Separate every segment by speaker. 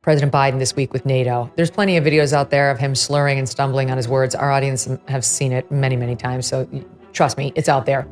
Speaker 1: President Biden this week with NATO. There's plenty of videos out there of him slurring and stumbling on his words. Our audience have seen it many, many times, so trust me, it's out there.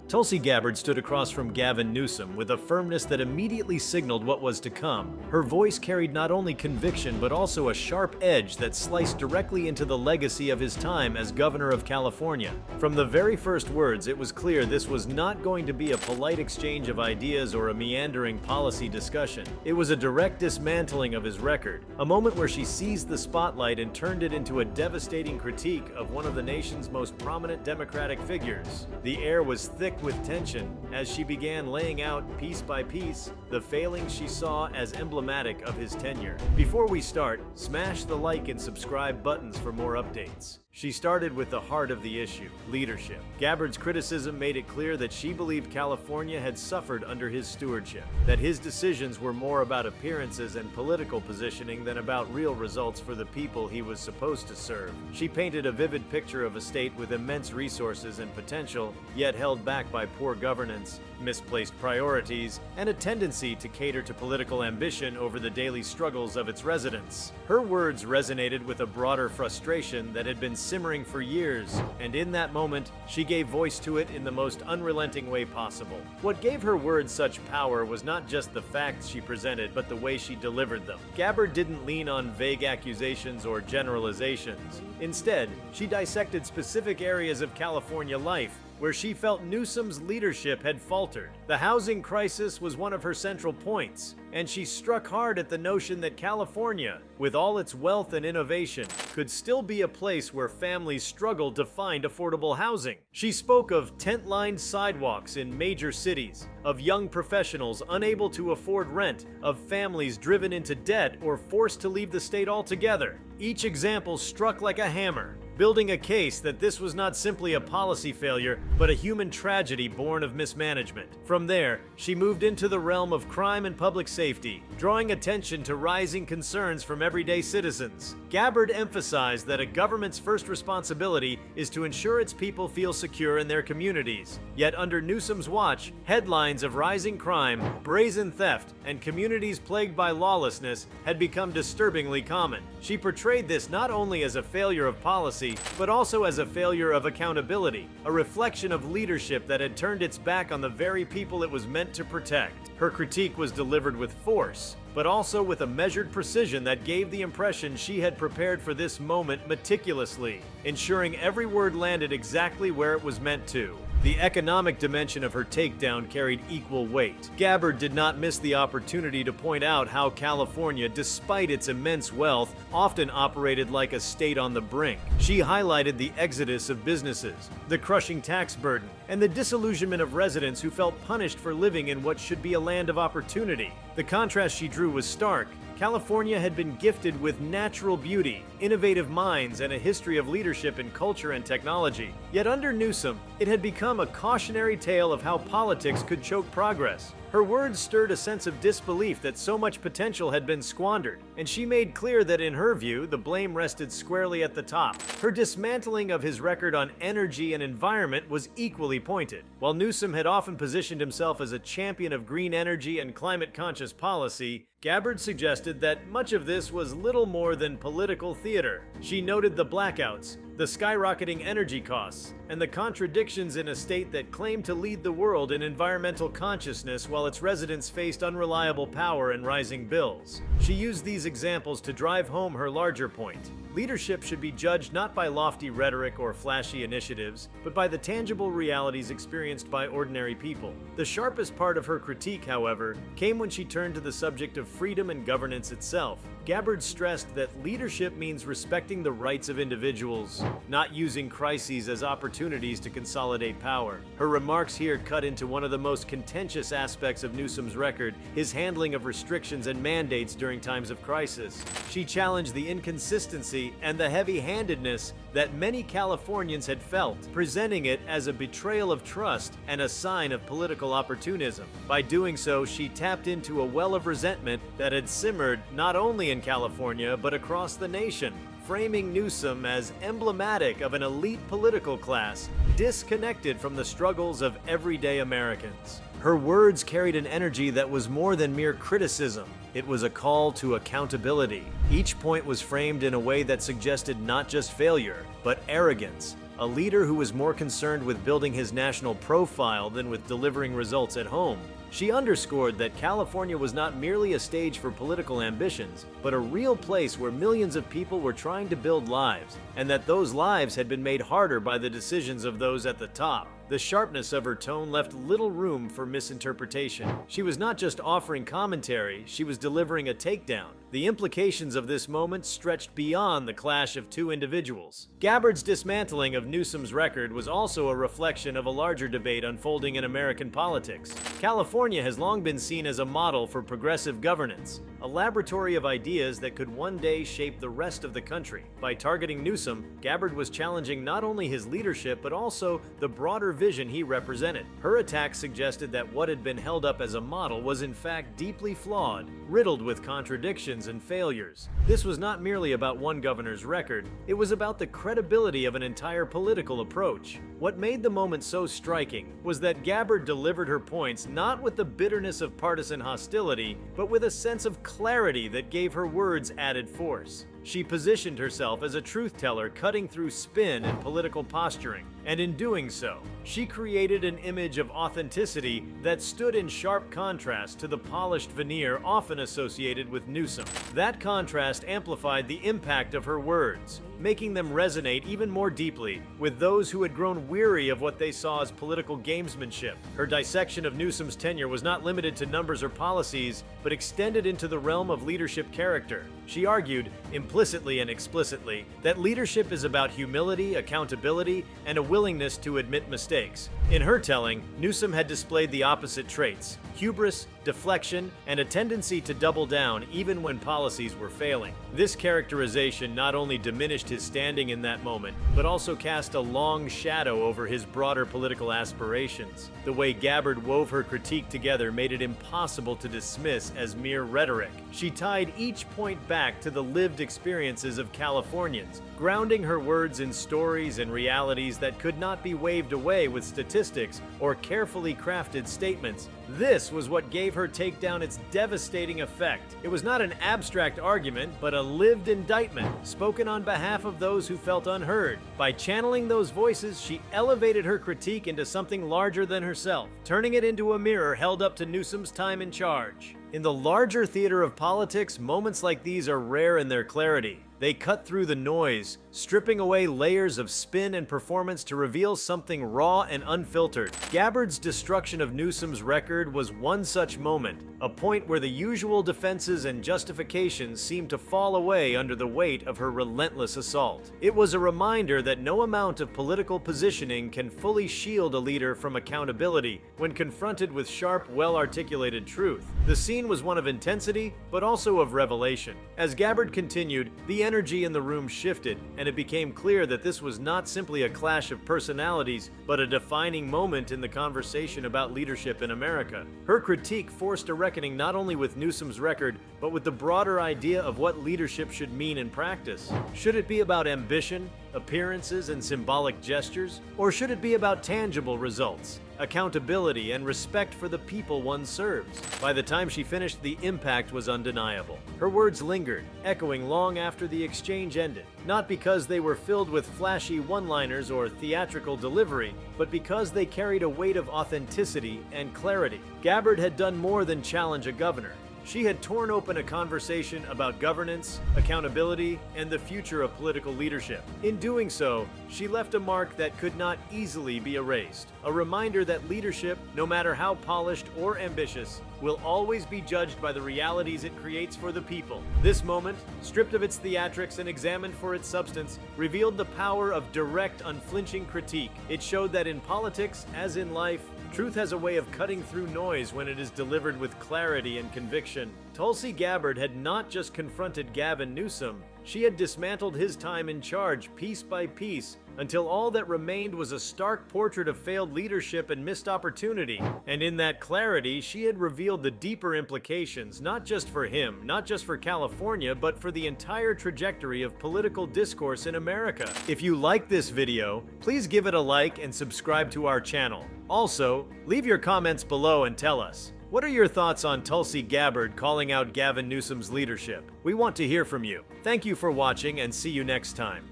Speaker 2: Tulsi Gabbard stood across from Gavin Newsom with a firmness that immediately signaled what was to come. Her voice carried not only conviction but also a sharp edge that sliced directly into the legacy of his time as governor of California. From the very first words, it was clear this was not going to be a polite exchange of ideas or a meandering policy discussion. It was a direct dismantling of his record, a moment where she seized the spotlight and turned it into a devastating critique of one of the nation's most prominent Democratic figures. The air was thick with tension as she began laying out, piece by piece, the failings she saw as emblematic of his tenure. Before we start, smash the like and subscribe buttons for more updates. She started with the heart of the issue, leadership. Gabbard's criticism made it clear that she believed California had suffered under his stewardship, that his decisions were more about appearances and political positioning than about real results for the people he was supposed to serve. She painted a vivid picture of a state with immense resources and potential, yet held back by poor governance, misplaced priorities, and a tendency to cater to political ambition over the daily struggles of its residents. Her words resonated with a broader frustration that had been simmering for years, and in that moment, she gave voice to it in the most unrelenting way possible. What gave her words such power was not just the facts she presented, but the way she delivered them. Gabbard didn't lean on vague accusations or generalizations. Instead, she dissected specific areas of California life where she felt Newsom's leadership had faltered. The housing crisis was one of her central points, and she struck hard at the notion that California, with all its wealth and innovation, could still be a place where families struggled to find affordable housing. She spoke of tent-lined sidewalks in major cities, of young professionals unable to afford rent, of families driven into debt or forced to leave the state altogether. Each example struck like a hammer, building a case that this was not simply a policy failure, but a human tragedy born of mismanagement. From there, she moved into the realm of crime and public safety, drawing attention to rising concerns from everyday citizens. Gabbard emphasized that a government's first responsibility is to ensure its people feel secure in their communities. Yet under Newsom's watch, headlines of rising crime, brazen theft, and communities plagued by lawlessness had become disturbingly common. She portrayed this not only as a failure of policy, but also as a failure of accountability, a reflection of leadership that had turned its back on the very people it was meant to protect. Her critique was delivered with force, but also with a measured precision that gave the impression she had prepared for this moment meticulously, ensuring every word landed exactly where it was meant to. The economic dimension of her takedown carried equal weight. Gabbard did not miss the opportunity to point out how California, despite its immense wealth, often operated like a state on the brink. She highlighted the exodus of businesses, the crushing tax burden, and the disillusionment of residents who felt punished for living in what should be a land of opportunity. The contrast she drew was stark. California had been gifted with natural beauty, innovative minds, and a history of leadership in culture and technology. Yet under Newsom, it had become a cautionary tale of how politics could choke progress. Her words stirred a sense of disbelief that so much potential had been squandered, and she made clear that in her view, the blame rested squarely at the top. Her dismantling of his record on energy and environment was equally pointed. While Newsom had often positioned himself as a champion of green energy and climate-conscious policy, Gabbard suggested that much of this was little more than political theater. She noted the blackouts, the skyrocketing energy costs, and the contradictions in a state that claimed to lead the world in environmental consciousness while its residents faced unreliable power and rising bills. She used these examples to drive home her larger point. Leadership should be judged not by lofty rhetoric or flashy initiatives, but by the tangible realities experienced by ordinary people. The sharpest part of her critique, however, came when she turned to the subject of freedom and governance itself. Gabbard stressed that leadership means respecting the rights of individuals, not using crises as opportunities to consolidate power. Her remarks here cut into one of the most contentious aspects of Newsom's record, his handling of restrictions and mandates during times of crisis. She challenged the inconsistency and the heavy-handedness that many Californians had felt, presenting it as a betrayal of trust and a sign of political opportunism. By doing so, she tapped into a well of resentment that had simmered not only in California but across the nation, framing Newsom as emblematic of an elite political class disconnected from the struggles of everyday Americans. Her words carried an energy that was more than mere criticism. It was a call to accountability. Each point was framed in a way that suggested not just failure, but arrogance. A leader who was more concerned with building his national profile than with delivering results at home. She underscored that California was not merely a stage for political ambitions, but a real place where millions of people were trying to build lives, and that those lives had been made harder by the decisions of those at the top. The sharpness of her tone left little room for misinterpretation. She was not just offering commentary, she was delivering a takedown. The implications of this moment stretched beyond the clash of two individuals. Gabbard's dismantling of Newsom's record was also a reflection of a larger debate unfolding in American politics. California has long been seen as a model for progressive governance, a laboratory of ideas that could one day shape the rest of the country. By targeting Newsom, Gabbard was challenging not only his leadership but also the broader vision he represented. Her attack suggested that what had been held up as a model was in fact deeply flawed, riddled with contradictions and failures. This was not merely about one governor's record, it was about the credibility of an entire political approach. What made the moment so striking was that Gabbard delivered her points not with the bitterness of partisan hostility, but with a sense of clarity that gave her words added force. She positioned herself as a truth-teller cutting through spin and political posturing, and in doing so, she created an image of authenticity that stood in sharp contrast to the polished veneer often associated with Newsom. That contrast amplified the impact of her words, making them resonate even more deeply with those who had grown weary of what they saw as political gamesmanship. Her dissection of Newsom's tenure was not limited to numbers or policies, but extended into the realm of leadership character. She argued, implicitly and explicitly, that leadership is about humility, accountability, and a willingness to admit mistakes. In her telling, Newsom had displayed the opposite traits: hubris, deflection, and a tendency to double down even when policies were failing. This characterization not only diminished his standing in that moment, but also cast a long shadow over his broader political aspirations. The way Gabbard wove her critique together made it impossible to dismiss as mere rhetoric. She tied each point back to the lived experiences of Californians, grounding her words in stories and realities that could not be waved away with statistics or carefully crafted statements. This was what gave her takedown its devastating effect. It was not an abstract argument, but a lived indictment, spoken on behalf of those who felt unheard. By channeling those voices, she elevated her critique into something larger than herself, turning it into a mirror held up to Newsom's time in charge. In the larger theater of politics, moments like these are rare in their clarity. They cut through the noise, stripping away layers of spin and performance to reveal something raw and unfiltered. Gabbard's destruction of Newsom's record was one such moment, a point where the usual defenses and justifications seemed to fall away under the weight of her relentless assault. It was a reminder that no amount of political positioning can fully shield a leader from accountability when confronted with sharp, well-articulated truth. The scene was one of intensity, but also of revelation. As Gabbard continued, the energy in the room shifted, and it became clear that this was not simply a clash of personalities, but a defining moment in the conversation about leadership in America. Her critique forced a reckoning not only with Newsom's record, but with the broader idea of what leadership should mean in practice. Should it be about ambition, appearances, and symbolic gestures? Or should it be about tangible results, accountability, and respect for the people one serves? By the time she finished, the impact was undeniable. Her words lingered, echoing long after the exchange ended, not because they were filled with flashy one-liners or theatrical delivery, but because they carried a weight of authenticity and clarity. Gabbard had done more than challenge a governor. She had torn open a conversation about governance, accountability, and the future of political leadership. In doing so, she left a mark that could not easily be erased, a reminder that leadership, no matter how polished or ambitious, will always be judged by the realities it creates for the people. This moment, stripped of its theatrics and examined for its substance, revealed the power of direct, unflinching critique. It showed that in politics, as in life, truth has a way of cutting through noise when it is delivered with clarity and conviction. Tulsi Gabbard had not just confronted Gavin Newsom, she had dismantled his time in charge piece by piece, until all that remained was a stark portrait of failed leadership and missed opportunity. And in that clarity, she had revealed the deeper implications, not just for him, not just for California, but for the entire trajectory of political discourse in America. If you like this video, please give it a like and subscribe to our channel. Also, leave your comments below and tell us, what are your thoughts on Tulsi Gabbard calling out Gavin Newsom's leadership? We want to hear from you. Thank you for watching and see you next time.